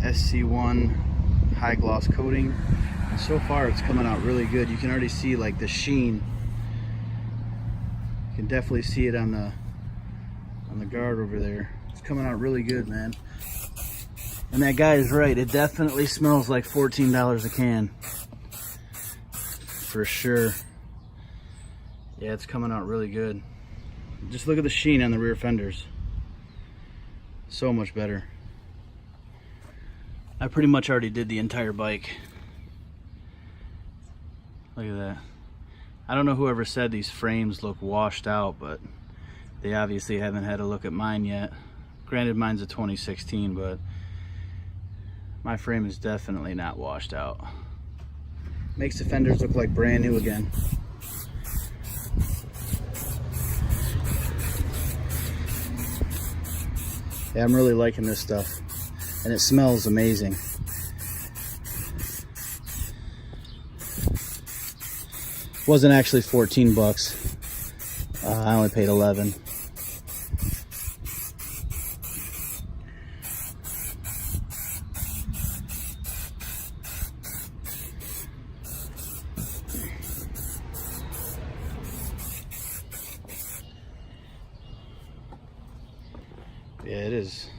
SC1 high gloss coating. And so far it's coming out really good. You can already see like the sheen. You can definitely see it on the guard over there. It's coming out really good, man. And that guy is right, it definitely smells like $14 a can. For sure. Yeah, it's coming out really good. Just look at the sheen on the rear fenders. So much better. I pretty much already did the entire bike. Look at that. I don't know whoever said these frames look washed out, but they obviously haven't had a look at mine yet. Granted, mine's a 2016, but my frame is definitely not washed out. Makes the fenders look like brand new again. Yeah, I'm really liking this stuff. And it smells amazing. Wasn't actually 14 bucks. I only paid 11. Yeah, it is.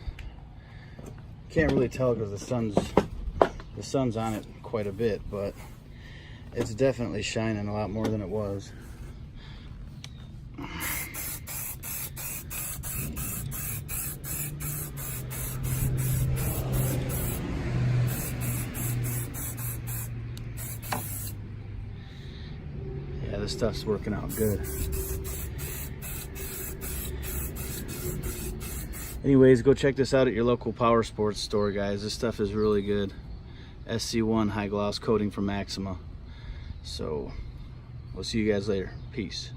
Can't really tell because the sun's on it quite a bit, but it's definitely shining a lot more than it was. Yeah, this stuff's working out good. Anyways, go check this out at your local power sports store, guys. This stuff is really good. SC1 high gloss coating from Maxima. So we'll see you guys later. Peace.